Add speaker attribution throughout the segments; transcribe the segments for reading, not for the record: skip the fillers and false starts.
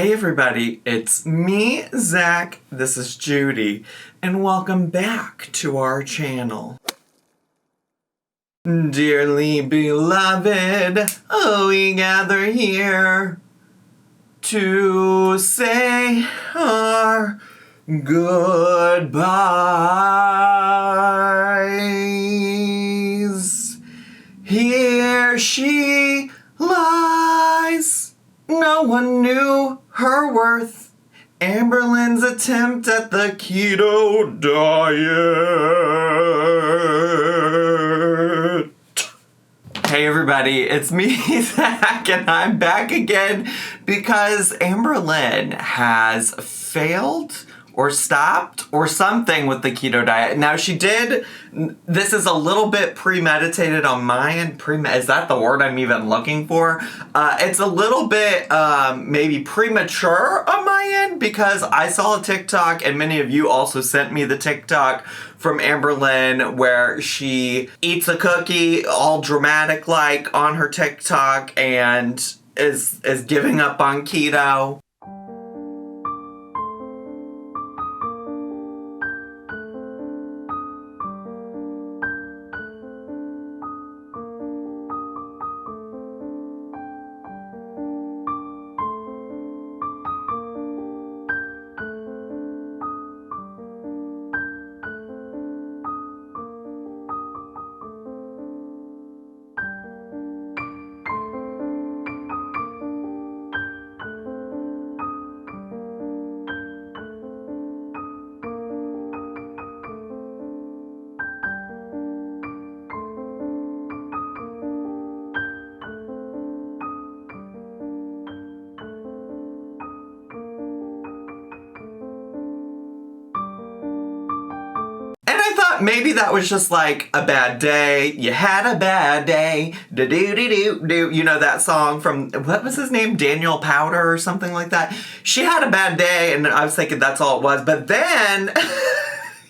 Speaker 1: Hey everybody, it's me, Zach, this is Judy, and welcome back to our channel. Dearly beloved, we gather here to say our goodbyes. Here she lies. No one knew her worth. Amberlynn's attempt at the keto diet. Hey everybody, it's me, Zach, and I'm back again because Amberlynn has failed or stopped or something with the keto diet. Now she did, this is a little bit premeditated on my end. Is that the word I'm even looking for? It's a little bit maybe premature on my end because I saw a TikTok, and many of you also sent me the TikTok from Amberlynn where she eats a cookie all dramatic like on her TikTok and is giving up on keto. Maybe that was just like a bad day. You had a bad day. Do-do-do-do-do. You know that song from, what was his name? Daniel Powder or something like that. She had a bad day, and I was thinking that's all it was. But then,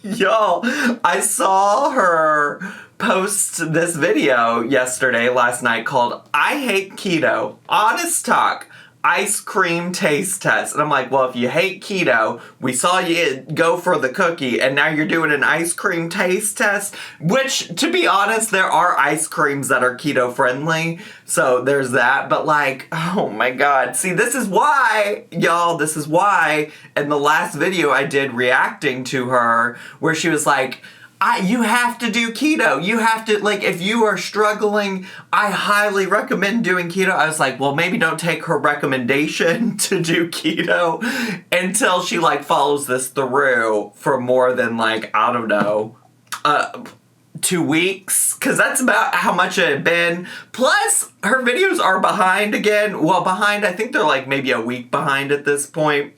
Speaker 1: y'all, I saw her post this video last night called I Hate Keto. Honest talk. Ice cream taste test. And I'm like, well, if you hate keto, we saw you go for the cookie, and now you're doing an ice cream taste test, which, to be honest, there are ice creams that are keto friendly. So there's that. But like, oh my God. See, this is why, y'all, this is why in the last video I did reacting to her, where she was like, you have to do keto. You have to, like, if you are struggling, I highly recommend doing keto. I was like, well, maybe don't take her recommendation to do keto until she, like, follows this through for more than, like, I don't know, 2 weeks. Because that's about how much it had been. Plus, her videos are behind again. Well, behind, I think they're, like, maybe a week behind at this point.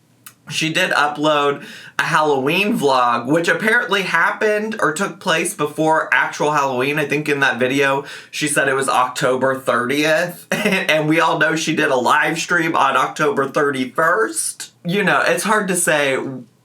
Speaker 1: She did upload a Halloween vlog, which apparently happened or took place before actual Halloween. I think in that video, she said it was October 30th. And we all know she did a live stream on October 31st. You know, it's hard to say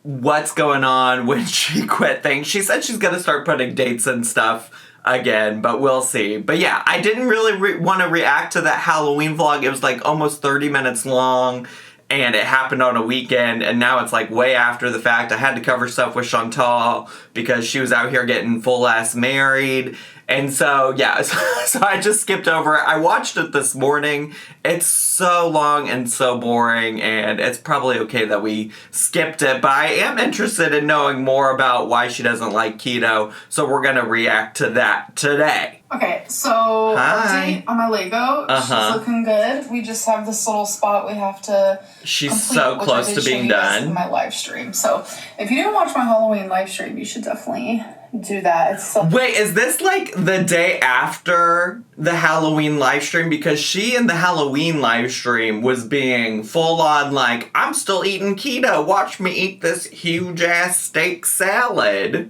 Speaker 1: what's going on when she quit things. She said she's going to start putting dates and stuff again, but we'll see. But yeah, I didn't really want to react to that Halloween vlog. It was like almost 30 minutes long. And it happened on a weekend, and now it's like way after the fact. I had to cover stuff with Chantal because she was out here getting full-ass married. And so, yeah, so I just skipped over it. I watched it this morning. It's so long and so boring, and it's probably okay that we skipped it. But I am interested in knowing more about why she doesn't like keto, so we're going to react to that today.
Speaker 2: Okay, so update on my Lego. She's looking good. We just have this little spot we have to
Speaker 1: She's
Speaker 2: complete,
Speaker 1: so close to being done.
Speaker 2: In my live stream. So if you didn't watch my Halloween live stream, you should definitely do that. It's so
Speaker 1: Wait, is this like the day after the Halloween live stream? Because she in the Halloween live stream was being full on like, I'm still eating keto. Watch me eat this huge ass steak salad.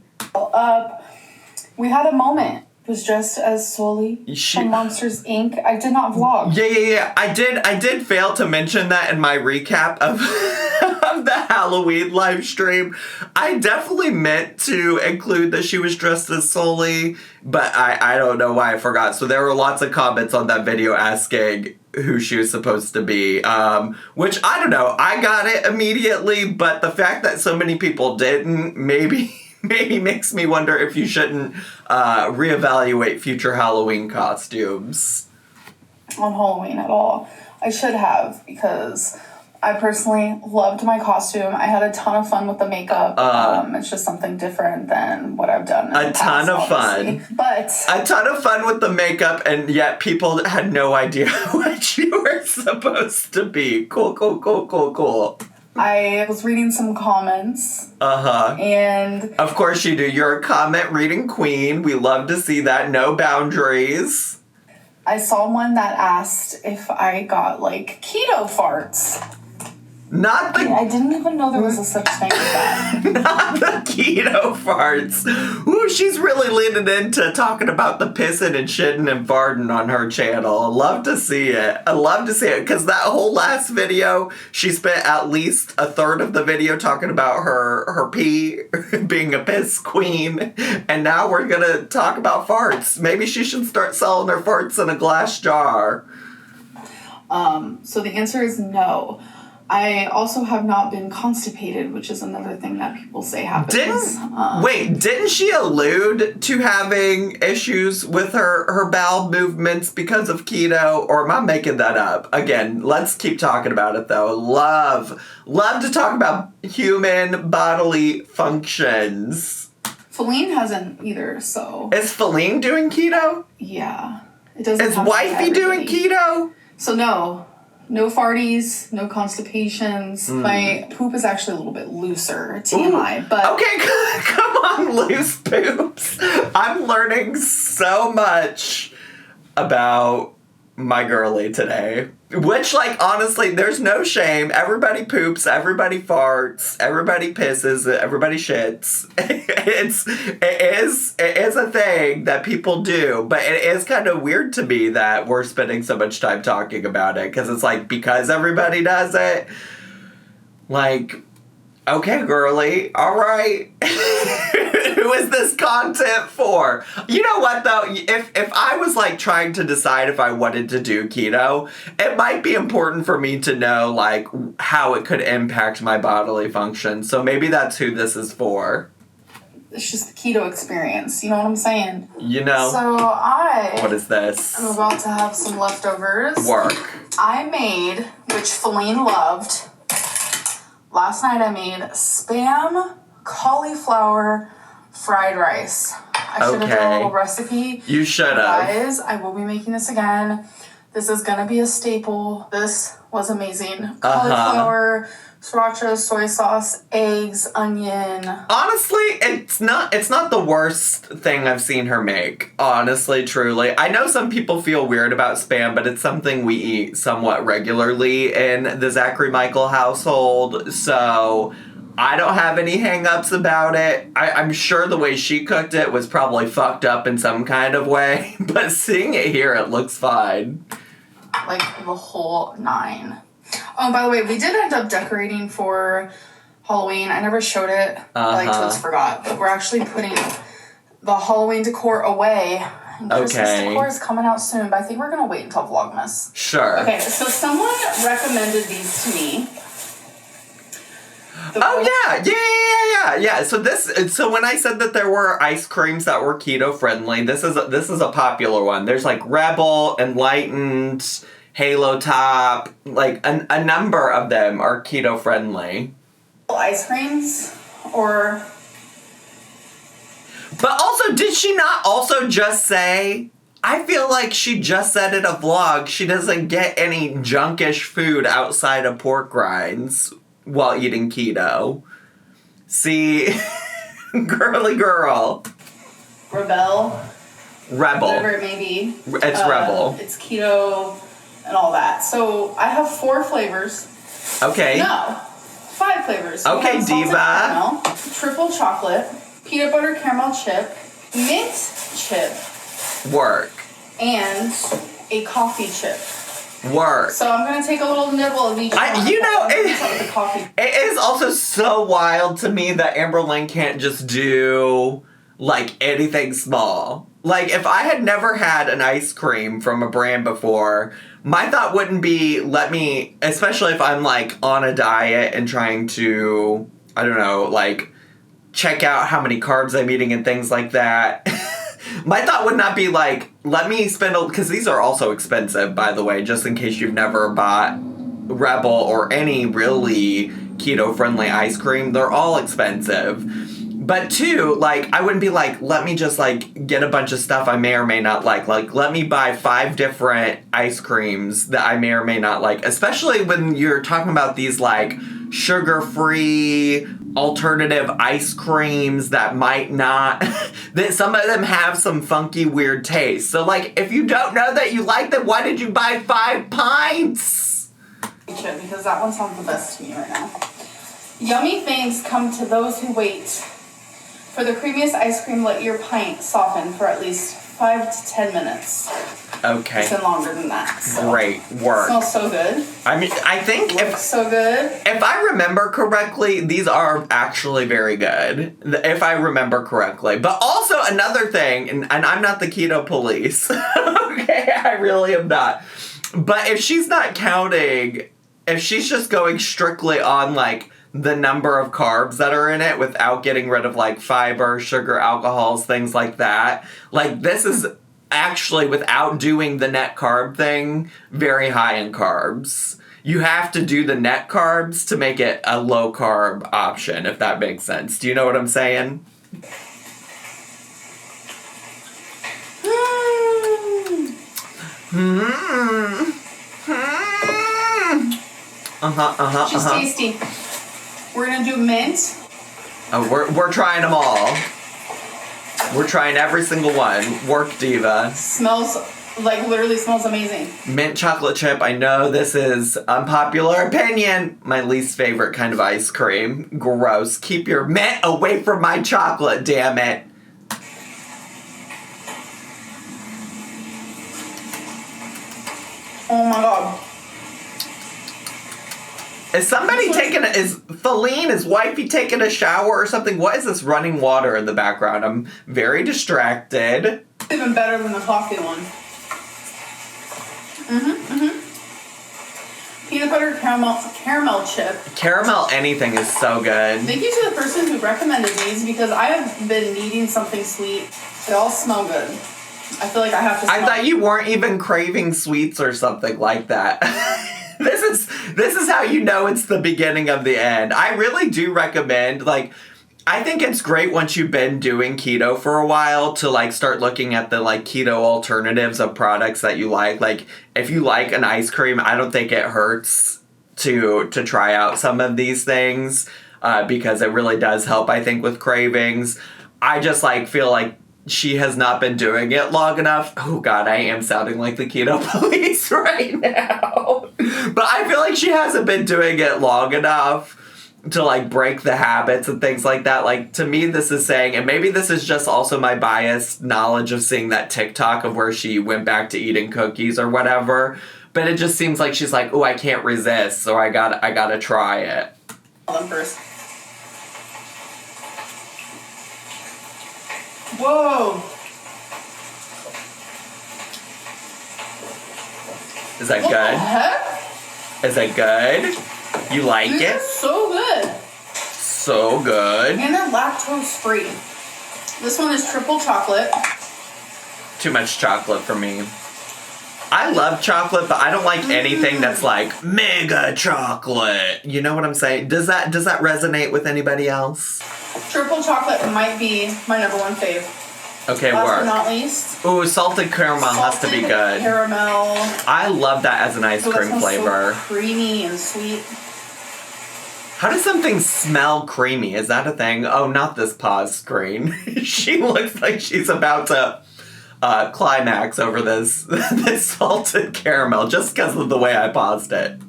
Speaker 2: We had a moment. Was dressed as Sully from Monsters, Inc. I did not vlog.
Speaker 1: Yeah. I did fail to mention that in my recap of of the Halloween live stream. I definitely meant to include that she was dressed as Sully, but I don't know why I forgot. So there were lots of comments on that video asking who she was supposed to be. Which, I don't know, I got it immediately, but the fact that so many people didn't maybe makes me wonder if you shouldn't reevaluate future Halloween costumes.
Speaker 2: On Halloween at all. I should have, because I personally loved my costume. I had a ton of fun with the makeup. It's just something different than what I've done in the past,
Speaker 1: ton of
Speaker 2: obviously.
Speaker 1: fun.
Speaker 2: But
Speaker 1: a ton of fun with the makeup, and yet people had no idea what you were supposed to be. Cool.
Speaker 2: I was reading some comments. And
Speaker 1: of course you do. You're a comment reading queen. We love to see that. No boundaries.
Speaker 2: I saw one that asked if I got, like, keto farts.
Speaker 1: Not the...
Speaker 2: I didn't even know there was a such thing as that.
Speaker 1: Not the keto farts. Ooh, she's really leaning into talking about the pissing and shitting and farting on her channel. I love to see it. Because that whole last video, she spent at least a third of the video talking about her pee, being a piss queen. And now we're going to talk about farts. Maybe she should start selling her farts in a glass jar.
Speaker 2: So the answer is no. I also have not been constipated, which is another thing that people say happens.
Speaker 1: Didn't she allude to having issues with her bowel movements because of keto? Or am I making that up? Again, let's keep talking about it, though. Love to talk about human bodily functions.
Speaker 2: Feline hasn't either, so...
Speaker 1: Is Feline doing keto?
Speaker 2: Yeah. It doesn't.
Speaker 1: Is Wifey doing keto?
Speaker 2: So no farties, no constipations. My poop is actually a little bit looser, TMI, but...
Speaker 1: Okay, come on, loose poops. I'm learning so much about my girly today. Which, like, honestly, there's no shame. Everybody poops, everybody farts, everybody pisses, everybody shits. It is a thing that people do, but it is kind of weird to me that we're spending so much time talking about it, because it's like, because everybody does it, like, okay, girly, all right. Who is this content for? You know what, though? If I was, like, trying to decide if I wanted to do keto, it might be important for me to know, like, how it could impact my bodily function. So maybe that's who this is for.
Speaker 2: It's just the keto experience. You know what I'm saying?
Speaker 1: You know?
Speaker 2: So
Speaker 1: What is this?
Speaker 2: I'm about to have some leftovers.
Speaker 1: Work.
Speaker 2: I made, which Feline loved, last night I made Spam cauliflower fried rice. I should have done a little recipe.
Speaker 1: You should have.
Speaker 2: Guys, I will be making this again. This is gonna be a staple. This was amazing. Cauliflower, sriracha, soy sauce, eggs, onion.
Speaker 1: Honestly, it's not the worst thing I've seen her make. Honestly, truly. I know some people feel weird about Spam, but it's something we eat somewhat regularly in the Zachary Michael household, so I don't have any hang-ups about it. I'm sure the way she cooked it was probably fucked up in some kind of way, but seeing it here, it looks fine.
Speaker 2: Like, the whole 9. Oh, by the way, we did end up decorating for Halloween. I never showed it. I totally forgot. But we're actually putting the Halloween decor away. And Christmas decor is coming out soon, but I think we're going to wait until Vlogmas.
Speaker 1: Sure.
Speaker 2: Okay, so someone recommended these to me.
Speaker 1: Yeah. So when I said that there were ice creams that were keto friendly, this is a popular one. There's like Rebel, Enlightened, Halo Top, like a number of them are keto friendly.
Speaker 2: Ice creams or...
Speaker 1: But also, did she not also just say... I feel like she just said in a vlog she doesn't get any junkish food outside of pork rinds while eating keto. See? Girly girl.
Speaker 2: Rebel. Whatever it may be.
Speaker 1: It's Rebel.
Speaker 2: It's keto and all that. So I have 4 flavors.
Speaker 1: Okay.
Speaker 2: No. 5 flavors.
Speaker 1: Okay, Diva.
Speaker 2: Caramel, triple chocolate, peanut butter caramel chip, mint chip.
Speaker 1: Work.
Speaker 2: And a coffee chip.
Speaker 1: Work.
Speaker 2: So I'm going to take a little nibble of each one.
Speaker 1: It is also so wild to me that Amberlynn can't just do, like, anything small. Like, if I had never had an ice cream from a brand before, My thought wouldn't be, especially if I'm, like, on a diet and trying to, I don't know, like, check out how many carbs I'm eating and things like that. My thought would not be, like, let me spend, because these are also expensive, by the way, just in case you've never bought Rebel or any really keto-friendly ice cream. They're all expensive. But two, like, I wouldn't be like, let me just, like, get a bunch of stuff I may or may not like. Like, let me buy 5 different ice creams that I may or may not like. Especially when you're talking about these, like, sugar-free alternative ice creams that might not... that some of them have some funky, weird taste. So, like, if you don't know that you like them, why did you buy 5 pints?
Speaker 2: Because that one sounds the best to me right now. Yummy things come to those who wait. For the creamiest ice cream, let your pint soften for at least 5 to 10 minutes.
Speaker 1: Okay.
Speaker 2: It's been longer than that. So.
Speaker 1: Great work.
Speaker 2: It smells so good.
Speaker 1: I mean, I think
Speaker 2: so good.
Speaker 1: If I remember correctly, these are actually very good. If I remember correctly. But also another thing, and I'm not the keto police. Okay, I really am not. But if she's not counting, if she's just going strictly on, like, the number of carbs that are in it without getting rid of, like, fiber, sugar, alcohols, things like that. Like, this is actually, without doing the net carb thing, very high in carbs. You have to do the net carbs to make it a low carb option, if that makes sense. Do you know what I'm saying?
Speaker 2: She's tasty. We're gonna do mint.
Speaker 1: Oh, we're trying them all. We're trying every single one. Work, Diva.
Speaker 2: Smells, like, literally smells amazing.
Speaker 1: Mint chocolate chip. I know this is unpopular opinion. My least favorite kind of ice cream. Gross. Keep your mint away from my chocolate, damn it.
Speaker 2: Oh my god.
Speaker 1: Is Feline, is wifey taking a shower or something? What is this running water in the background? I'm very distracted.
Speaker 2: Even better than the coffee one. Peanut butter caramel chip.
Speaker 1: Caramel anything is so good.
Speaker 2: Thank you to the person who recommended these because I have been needing something sweet. They all smell good. I feel like I have to smell.
Speaker 1: I thought you weren't even craving sweets or something like that. This is how you know it's the beginning of the end. I really do recommend, like, I think it's great once you've been doing keto for a while to, like, start looking at the, like, keto alternatives of products that you like. Like, if you like an ice cream, I don't think it hurts to try out some of these things because it really does help, I think, with cravings. I just, like, feel like she has not been doing it long enough. Oh, God, I am sounding like the keto police right now. But I feel like she hasn't been doing it long enough to, like, break the habits and things like that. Like, to me, this is saying, and maybe this is just also my biased knowledge of seeing that TikTok of where she went back to eating cookies or whatever, but it just seems like she's like, oh, I can't resist, so I gotta try it.
Speaker 2: Hold on first. Whoa.
Speaker 1: Is that
Speaker 2: What
Speaker 1: good?
Speaker 2: the heck?
Speaker 1: Is that good? You like
Speaker 2: These
Speaker 1: it?
Speaker 2: are so good.
Speaker 1: So good.
Speaker 2: And they're lactose free. This one is triple chocolate.
Speaker 1: Too much chocolate for me. I love chocolate, but I don't like anything that's like mega chocolate. You know what I'm saying? Does that resonate with anybody else?
Speaker 2: Triple chocolate might be my number one fave.
Speaker 1: Okay,
Speaker 2: Last
Speaker 1: work.
Speaker 2: but not least.
Speaker 1: Ooh, salted caramel has to be good.
Speaker 2: Caramel.
Speaker 1: I love that as an ice cream flavor.
Speaker 2: So creamy and sweet.
Speaker 1: How does something smell creamy? Is that a thing? Oh, not this pause screen. She looks like she's about to climax over this this salted caramel just because of the way I paused it.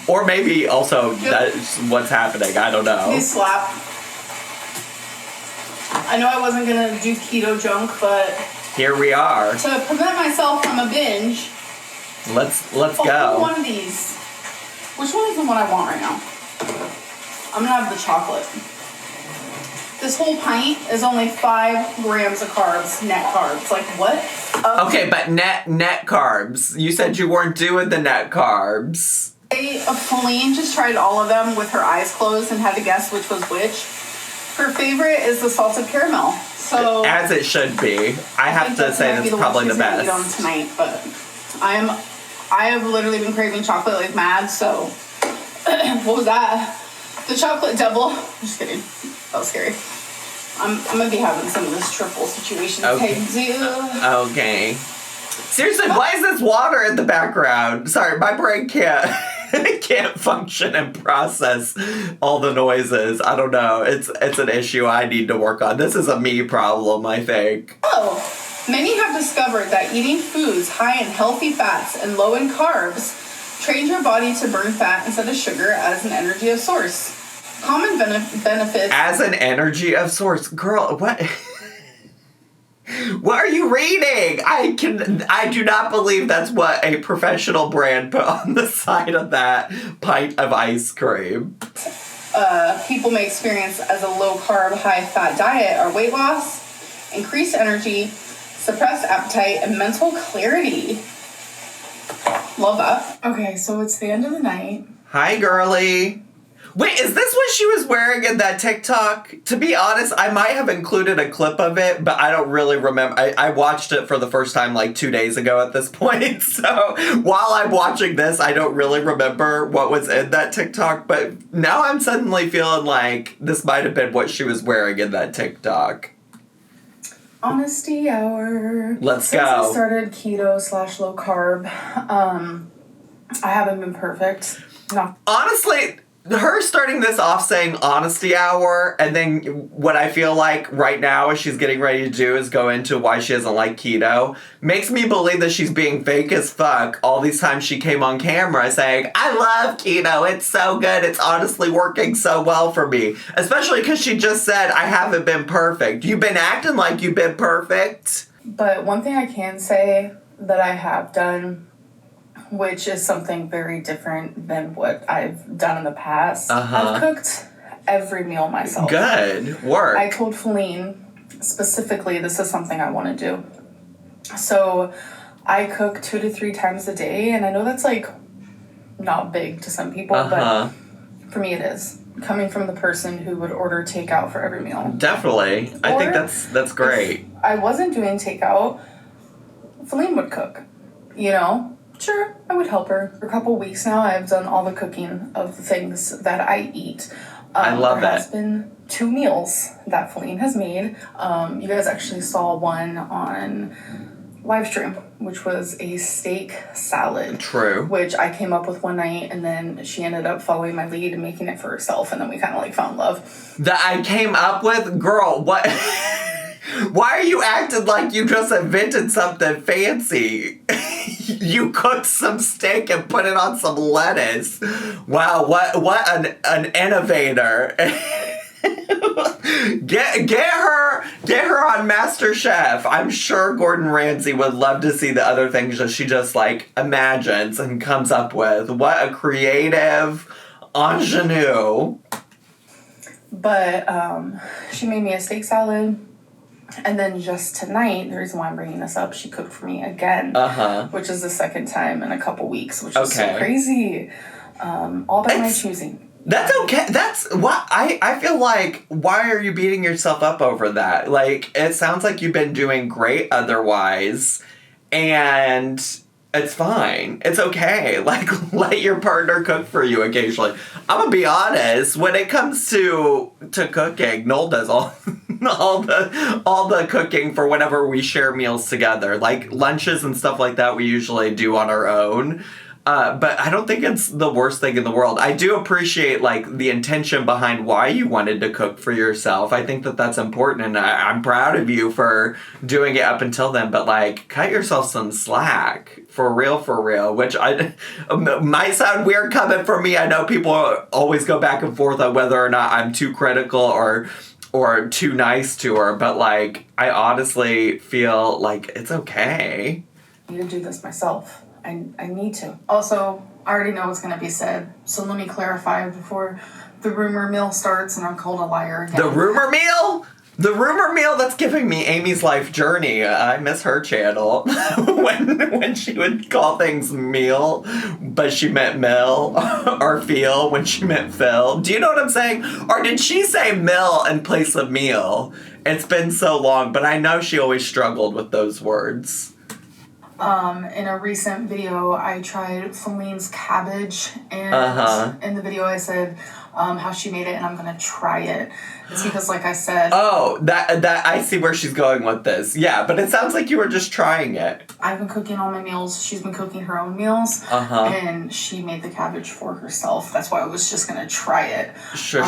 Speaker 1: Or maybe also that's what's happening. I don't know.
Speaker 2: They slap. I know I wasn't gonna do keto junk, but
Speaker 1: here we are.
Speaker 2: To prevent myself from a binge,
Speaker 1: let's
Speaker 2: I'll
Speaker 1: go.
Speaker 2: do one of these. Which one is the one I want right now? I'm gonna have the chocolate. This whole pint is only 5 grams of carbs, net carbs. Like, what?
Speaker 1: Okay, but net carbs. You said you weren't doing the net carbs.
Speaker 2: Pauline just tried all of them with her eyes closed and had to guess which was which. Her favorite is the salted caramel. So
Speaker 1: as it should be. I have to say that's probably the best.
Speaker 2: Eat on tonight, but I have literally been craving chocolate like mad. So what was that? The chocolate devil. Just kidding. That was scary. I'm gonna be having some of this triple situation.
Speaker 1: Okay. Seriously, why is this water in the background? Sorry, my brain can't function and process all the noises. I don't know. It's an issue I need to work on. This is a me problem, I think.
Speaker 2: Many have discovered that eating foods high in healthy fats and low in carbs trains your body to burn fat instead of sugar as an energy of source. Common benefits. As an energy of source.
Speaker 1: Girl, what? What are you reading? I do not believe that's what a professional brand put on the side of that pint of ice cream.
Speaker 2: People may experience as a low-carb, high-fat diet are weight loss, increased energy, suppressed appetite, and mental clarity. Love that. Okay, so it's the end of the night.
Speaker 1: Hi, girly. Wait, is this what she was wearing in that TikTok? To be honest, I might have included a clip of it, but I don't really remember. I watched it for the first time like 2 days ago at this point. So while I'm watching this, I don't really remember what was in that TikTok. But now I'm suddenly feeling like this might have been what she was wearing in that TikTok.
Speaker 2: Honesty hour.
Speaker 1: Let's go.
Speaker 2: Since I started keto / low carb, I haven't been perfect. No.
Speaker 1: Honestly, her starting this off saying honesty hour, and then what I feel like right now as she's getting ready to do is go into why she doesn't like keto, makes me believe that she's being fake as fuck all these times she came on camera saying, I love keto, it's so good, it's honestly working so well for me. Especially because she just said, I haven't been perfect. You've been acting like you've been perfect.
Speaker 2: But one thing I can say that I have done, which is something very different than what I've done in the past. I've cooked every meal myself.
Speaker 1: Good work.
Speaker 2: I told Feline specifically this is something I want to do. So I cook 2 to 3 times a day, and I know that's like not big to some people, but for me it is. Coming from the person who would order takeout for every meal.
Speaker 1: Definitely. I think that's great.
Speaker 2: If I wasn't doing takeout, Feline would cook, you know? Sure, I would help her. For a couple weeks now, I've done all the cooking of the things that I eat.
Speaker 1: I love that.
Speaker 2: There has been 2 meals that Feline has made. You guys actually saw one on live stream, which was a steak salad.
Speaker 1: True.
Speaker 2: Which I came up with one night, and then she ended up following my lead and making it for herself, and then we kind of like found love.
Speaker 1: That I came up with? Girl, what? Why are you acting like you just invented something fancy? You cooked some steak and put it on some lettuce. Wow, what an innovator. Get her on MasterChef. I'm sure Gordon Ramsay would love to see the other things that she just like imagines and comes up with. What a creative ingenue.
Speaker 2: But she made me a steak salad. And then just tonight, the reason why I'm bringing this up, she cooked for me again, which is the second time in a couple weeks, which is so crazy. All by my choosing.
Speaker 1: That's okay. That's what I feel like. Why are you beating yourself up over that? Like, it sounds like you've been doing great otherwise, and it's fine. It's okay. Like, let your partner cook for you occasionally. I'm gonna be honest. When it comes to cooking, Noel does all the cooking for whenever we share meals together. Like lunches and stuff like that, we usually do on our own. But I don't think it's the worst thing in the world. I do appreciate, like, the intention behind why you wanted to cook for yourself. I think that that's important, and I'm proud of you for doing it up until then. But, like, cut yourself some slack. For real, which might sound weird coming from me. I know people always go back and forth on whether or not I'm too critical or too nice to her. But, like, I honestly feel like it's okay.
Speaker 2: I need to do this myself. I need to. Also, I already know what's going to be said, so let me clarify before the rumor mill starts and I'm called a liar again.
Speaker 1: The rumor mill? The rumor mill that's giving me Amy's Life Journey. I miss her channel. when she would call things meal, but she meant mill, or feel when she meant fill. Do you know what I'm saying? Or did she say mill in place of meal? It's been so long, but I know she always struggled with those words.
Speaker 2: In a recent video, I tried Feline's cabbage, and in the video I said how she made it, and I'm gonna try it. It's because, like I said...
Speaker 1: Oh, that I see where she's going with this. Yeah, but it sounds like you were just trying it.
Speaker 2: I've been cooking all my meals. She's been cooking her own meals. And she made the cabbage for herself. That's why I was just gonna try it.
Speaker 1: Sure.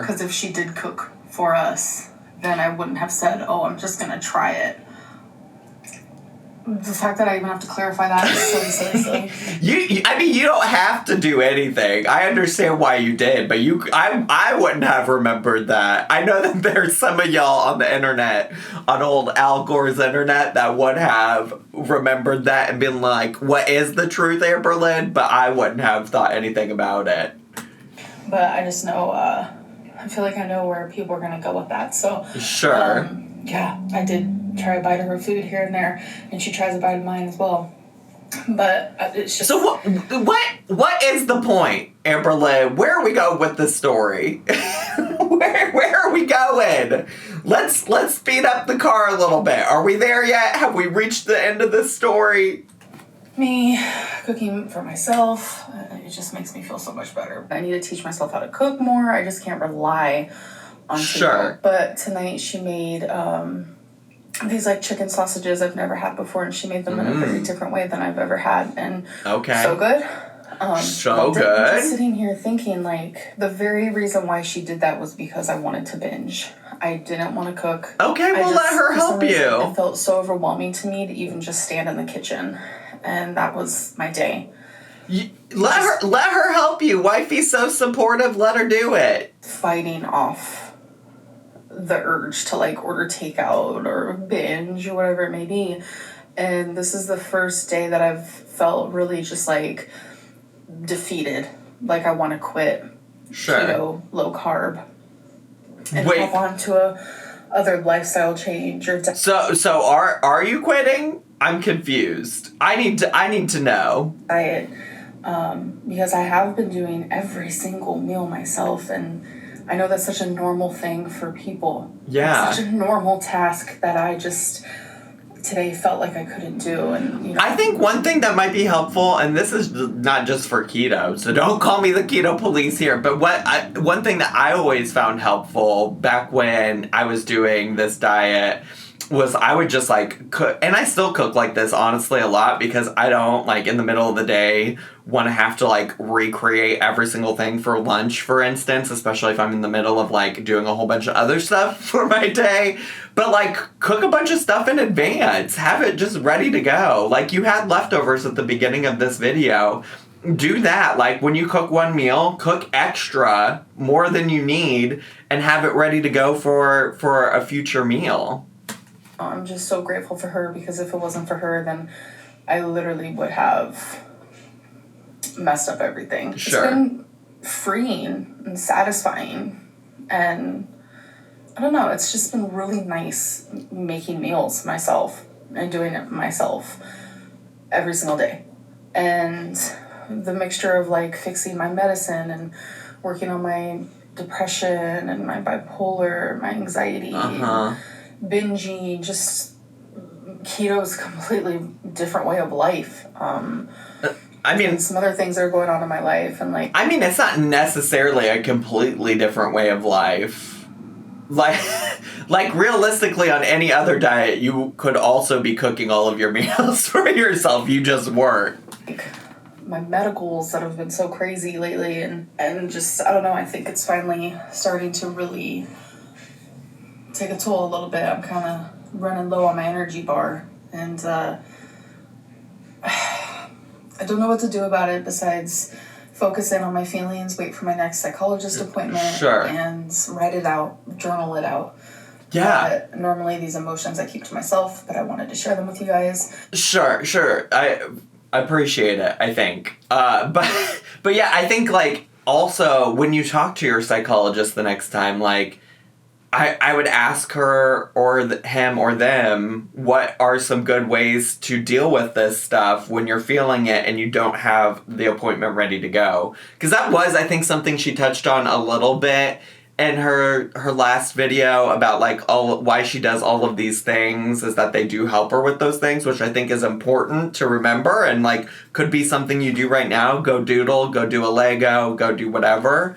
Speaker 2: Because if she did cook for us, then I wouldn't have said, oh, I'm just gonna try it. The fact that I even have to clarify that is silly.
Speaker 1: You don't have to do anything. I understand why you did, but I wouldn't have remembered that. I know that there's some of y'all on the internet, on old Al Gore's internet, that would have remembered that and been like, what is the truth, Amberlynn? But I wouldn't have thought anything about it.
Speaker 2: But I just know, I feel like I know where people are going to go with that, so...
Speaker 1: Sure.
Speaker 2: Yeah, I did try a bite of her food here and there, and she tries a bite of mine as well. But it's just...
Speaker 1: So what is the point, Amberlynn? Where are we going with this story? Where are we going? Let's speed up the car a little bit. Are we there yet? Have we reached the end of this story?
Speaker 2: Me cooking for myself, it just makes me feel so much better. I need to teach myself how to cook more. I just can't rely on
Speaker 1: Sure.
Speaker 2: Keto. But tonight she made these like chicken sausages I've never had before, and she made them in a very different way than I've ever had, and so good.
Speaker 1: So good.
Speaker 2: I'm just sitting here thinking, like, the very reason why she did that was because I wanted to binge. I didn't want to cook.
Speaker 1: Okay, well, let her help you.
Speaker 2: It felt so overwhelming to me to even just stand in the kitchen, and that was my day.
Speaker 1: Let her help you. Wifey's so supportive. Let her do it.
Speaker 2: Fighting off the urge to like order takeout or binge or whatever it may be. And this is the first day that I've felt really just like defeated. Like I want to quit keto, low carb, and hop on to a other lifestyle change or
Speaker 1: So are you quitting? I'm confused. I need to know.
Speaker 2: Diet, because I have been doing every single meal myself, and I know that's such a normal thing for people.
Speaker 1: Yeah.
Speaker 2: It's such a normal task that I just today felt like I couldn't do. And you know,
Speaker 1: I think one thing that might be helpful, and this is not just for keto, so don't call me the keto police here, but one thing that I always found helpful back when I was doing this diet was I would just like cook, and I still cook like this honestly a lot because I don't like in the middle of the day want to have to like recreate every single thing for lunch, for instance, especially if I'm in the middle of like doing a whole bunch of other stuff for my day. But like cook a bunch of stuff in advance, have it just ready to go. Like you had leftovers at the beginning of this video. Do that. Like when you cook one meal, cook extra, more than you need, and have it ready to go for a future meal.
Speaker 2: I'm just so grateful for her, because if it wasn't for her, then I literally would have messed up everything.
Speaker 1: Sure.
Speaker 2: It's been freeing and satisfying, and I don't know, it's just been really nice making meals myself and doing it myself every single day. And the mixture of like fixing my medicine and working on my depression and my bipolar, my anxiety, binging, just keto's a completely different way of life.
Speaker 1: I mean,
Speaker 2: some other things that are going on in my life, and like,
Speaker 1: I mean, it's not necessarily a completely different way of life. Like realistically, on any other diet, you could also be cooking all of your meals for yourself. You just weren't.
Speaker 2: Like my medicals that have been so crazy lately, and just, I don't know, I think it's finally starting to really take a toll a little bit. I'm kind of running low on my energy bar, and I don't know what to do about it besides focus in on my feelings, wait for my next psychologist appointment, and write it out, journal it out. Yeah. Normally these emotions I keep to myself, but I wanted to share them with you guys.
Speaker 1: Sure. I appreciate it, I think. But yeah, I think like also when you talk to your psychologist the next time, like, I would ask her or him or them, what are some good ways to deal with this stuff when you're feeling it and you don't have the appointment ready to go? Because that was, I think, something she touched on a little bit in her last video about like why she does all of these things, is that they do help her with those things, which I think is important to remember and like could be something you do right now. Go doodle, go do a Lego, go do whatever.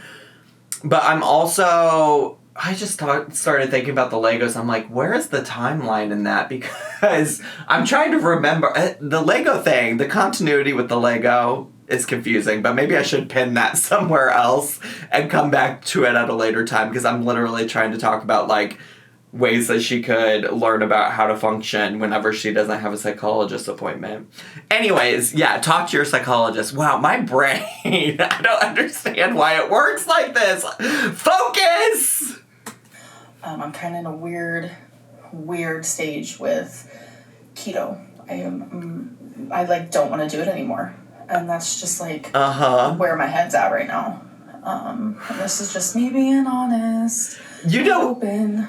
Speaker 1: But I just started thinking about the Legos. I'm like, where is the timeline in that? Because I'm trying to remember the Lego thing. The continuity with the Lego is confusing, but maybe I should pin that somewhere else and come back to it at a later time, because I'm literally trying to talk about like ways that she could learn about how to function whenever she doesn't have a psychologist appointment. Anyways, yeah, talk to your psychologist. Wow, my brain, I don't understand why it works like this. Focus!
Speaker 2: I'm kind of in a weird stage with keto. I like don't want to do it anymore. And that's just like where my head's at right now. And this is just me being honest. Open.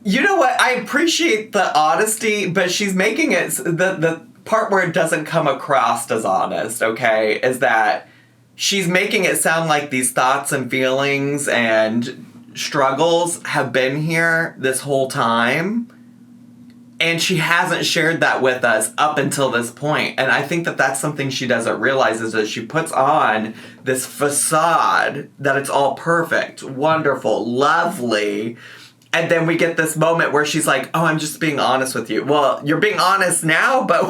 Speaker 1: You know what? I appreciate the honesty, but she's making it the part where it doesn't come across as honest, okay, is that she's making it sound like these thoughts and feelings and struggles have been here this whole time. And she hasn't shared that with us up until this point. And I think that that's something she doesn't realize, is that she puts on this facade that it's all perfect, wonderful, lovely. And then we get this moment where she's like, oh, I'm just being honest with you. Well, you're being honest now, but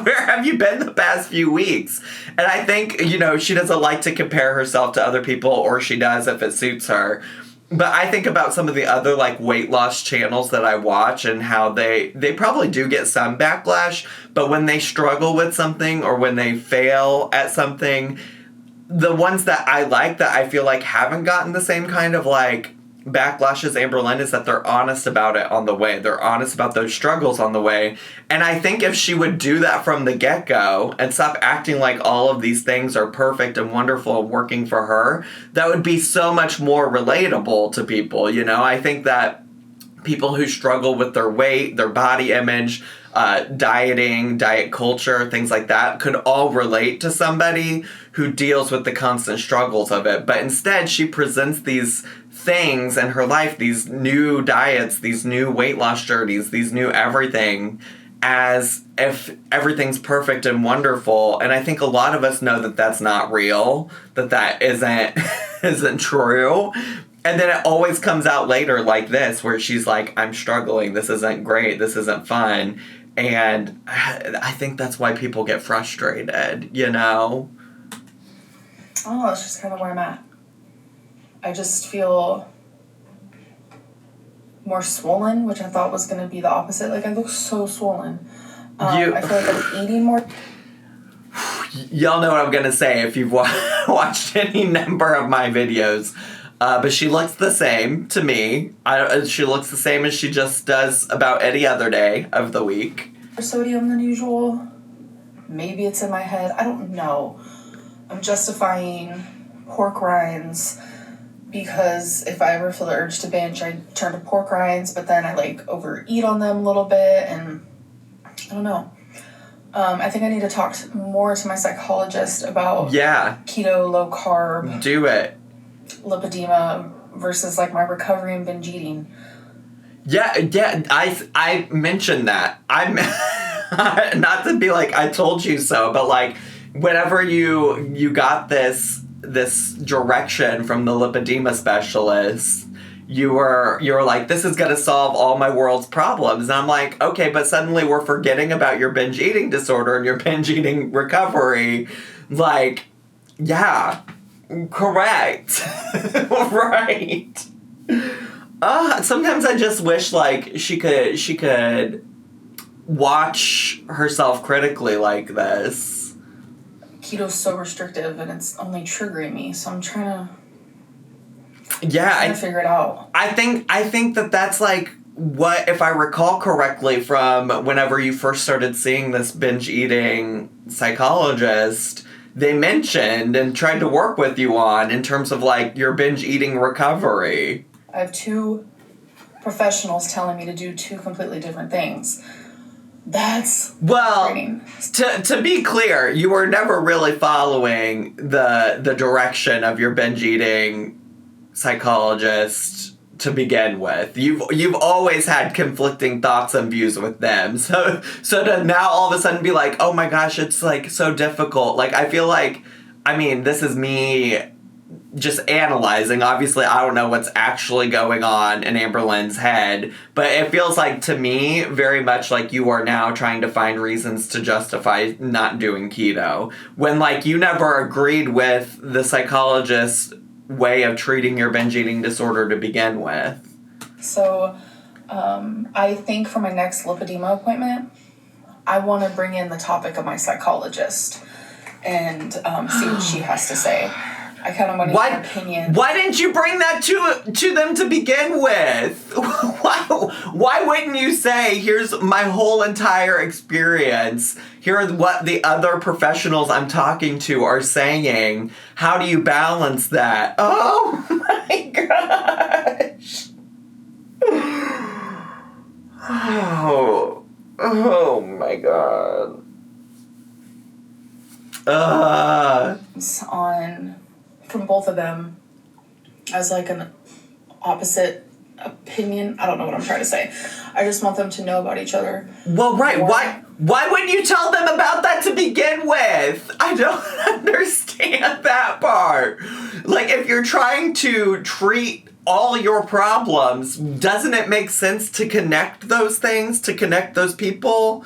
Speaker 1: where have you been the past few weeks? And I think, she doesn't like to compare herself to other people, or she does if it suits her. But I think about some of the other like weight loss channels that I watch and how they probably do get some backlash, but when they struggle with something or when they fail at something, the ones that I like that I feel like haven't gotten the same kind of like backlash as Amberlynn is that they're honest about it on the way. They're honest about those struggles on the way. And I think if she would do that from the get-go and stop acting like all of these things are perfect and wonderful and working for her, that would be so much more relatable to people, I think that people who struggle with their weight, their body image, dieting, diet culture, things like that, could all relate to somebody who deals with the constant struggles of it. But instead, she presents these things in her life, these new diets, these new weight loss journeys, these new everything, as if everything's perfect and wonderful. And I think a lot of us know that that's not real, that isn't true. And then it always comes out later like this, where she's like, I'm struggling, this isn't great, this isn't fun. And I think that's why people get frustrated,
Speaker 2: Oh, that's just kind of where I'm at. I just feel more swollen, which I thought was going to be the opposite. Like, I look so swollen. I feel like I'm eating more.
Speaker 1: Y'all know what I'm going to say if you've watched any number of my videos. But she looks the same to me. She looks the same as she just does about any other day of the week.
Speaker 2: More sodium than usual. Maybe it's in my head. I don't know. I'm justifying pork rinds because if I ever feel the urge to binge, I turn to pork rinds, but then I like overeat on them a little bit, and I don't know. I think I need to talk more to my psychologist about keto, low carb.
Speaker 1: Do it.
Speaker 2: Lipedema versus like my recovery and binge eating.
Speaker 1: Yeah, I mentioned that. I'm not to be like I told you so, but like whenever you got this direction from the lipedema specialist, you were like, this is gonna solve all my world's problems. And I'm like, okay, but suddenly we're forgetting about your binge eating disorder and your binge eating recovery. Like, yeah. Correct. Right. Sometimes I just wish like she could watch herself critically like this.
Speaker 2: Keto's so restrictive and it's only triggering me, so I'm trying to figure it out.
Speaker 1: I think that's like what, if I recall correctly from whenever you first started seeing this binge eating psychologist, they mentioned and tried to work with you on in terms of like your binge eating recovery.
Speaker 2: I have two professionals telling me to do two completely different things. That's
Speaker 1: well,
Speaker 2: frustrating.
Speaker 1: To be clear, you were never really following the direction of your binge eating psychologist to begin with. You've always had conflicting thoughts and views with them. So to now all of a sudden be like, oh my gosh, it's like so difficult. Like, I feel like, I mean, this is me just analyzing. Obviously, I don't know what's actually going on in Amberlynn's head, but it feels like to me very much like you are now trying to find reasons to justify not doing keto when, like, you never agreed with the psychologist's way of treating your binge eating disorder to begin with.
Speaker 2: So I think for my next lipedema appointment, I want to bring in the topic of my psychologist and see what she has to say. I kind of want to get an opinion.
Speaker 1: Why didn't you bring that to them to begin with? Why wouldn't you say, here's my whole entire experience. Here are what the other professionals I'm talking to are saying. How do you balance that? Oh my gosh. Oh my god.
Speaker 2: It's on from both of them as like an opposite opinion. I don't know what I'm trying to say. I just want them to know about each other.
Speaker 1: Well, right. Why wouldn't you tell them about that to begin with? I don't understand that part. Like, if you're trying to treat all your problems, doesn't it make sense to connect those things, to connect those people?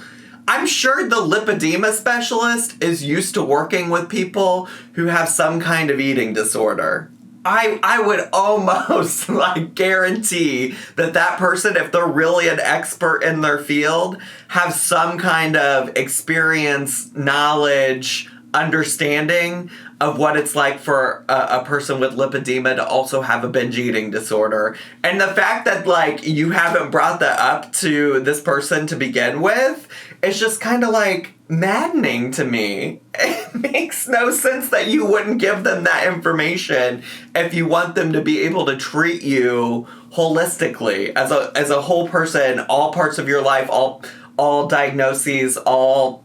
Speaker 1: I'm sure the lipedema specialist is used to working with people who have some kind of eating disorder. I would almost like guarantee that person, if they're really an expert in their field, have some kind of experience, knowledge, understanding of what it's like for a person with lipedema to also have a binge eating disorder. And the fact that, like, you haven't brought that up to this person to begin with, it's just kind of like maddening to me. It makes no sense that you wouldn't give them that information if you want them to be able to treat you holistically as a whole person, all parts of your life, all diagnoses, all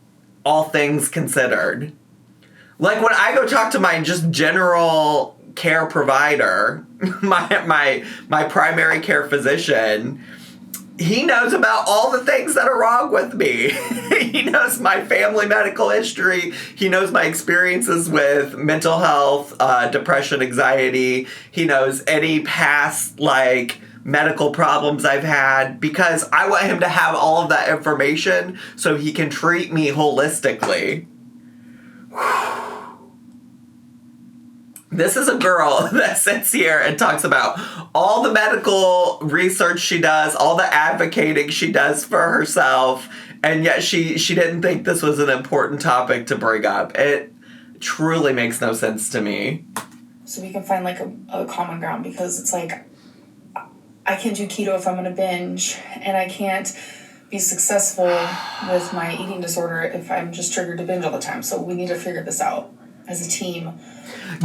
Speaker 1: things considered. Like, when I go talk to my just general care provider, my primary care physician, he knows about all the things that are wrong with me. He knows my family medical history. He knows my experiences with mental health, depression, anxiety. He knows any past, like, medical problems I've had, because I want him to have all of that information so he can treat me holistically. This is a girl that sits here and talks about all the medical research she does, all the advocating she does for herself, and yet she didn't think this was an important topic to bring up. It truly makes no sense to me.
Speaker 2: So we can find, like, a common ground, because it's like, I can't do keto if I'm going to binge, and I can't be successful with my eating disorder if I'm just triggered to binge all the time. So we need to figure this out as a team.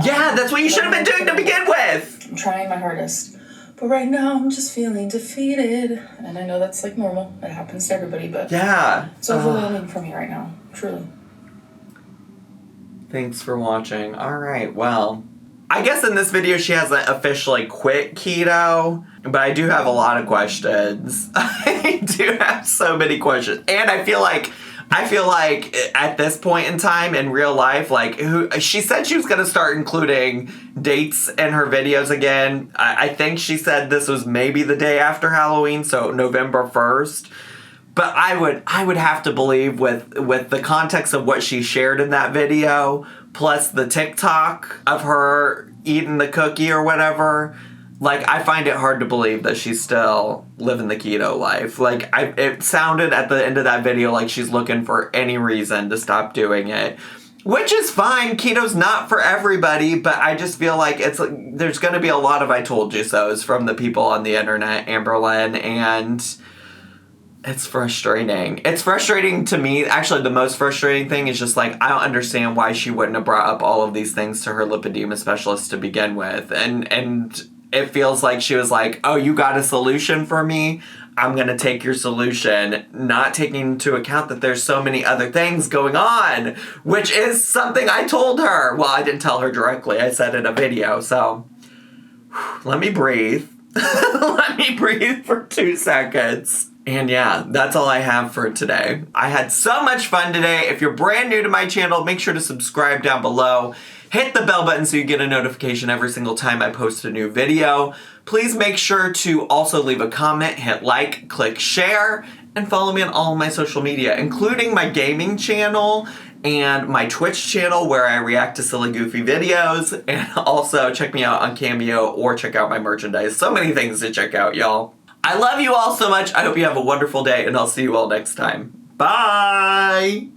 Speaker 1: Yeah, that's what you should have been doing to begin with.
Speaker 2: I'm trying my hardest. But right now, I'm just feeling defeated. And I know that's, like, normal. It happens to everybody, but
Speaker 1: yeah,
Speaker 2: it's overwhelming for me right now. Truly.
Speaker 1: Thanks for watching. All right, well, I guess in this video she hasn't officially quit keto, but I do have a lot of questions. I do have so many questions. And I feel like at this point in time in real life, like, she said she was going to start including dates in her videos again. I think she said this was maybe the day after Halloween, so November 1st. But I would have to believe with the context of what she shared in that video, plus the TikTok of her eating the cookie or whatever, like, I find it hard to believe that she's still living the keto life. Like, it sounded at the end of that video like she's looking for any reason to stop doing it. Which is fine. Keto's not for everybody, but I just feel like there's going to be a lot of I told you so's from the people on the internet, Amberlynn, and it's frustrating. It's frustrating to me. Actually, the most frustrating thing is just, like, I don't understand why she wouldn't have brought up all of these things to her lipedema specialist to begin with. And it feels like she was like, oh, you got a solution for me? I'm going to take your solution, not taking into account that there's so many other things going on, which is something I told her. Well, I didn't tell her directly. I said in a video. So let me breathe. Let me breathe for 2 seconds. And yeah, that's all I have for today. I had so much fun today. If you're brand new to my channel, make sure to subscribe down below. Hit the bell button so you get a notification every single time I post a new video. Please make sure to also leave a comment, hit like, click share, and follow me on all of my social media, including my gaming channel and my Twitch channel where I react to silly, goofy videos. And also check me out on Cameo or check out my merchandise. So many things to check out, y'all. I love you all so much. I hope you have a wonderful day, and I'll see you all next time. Bye!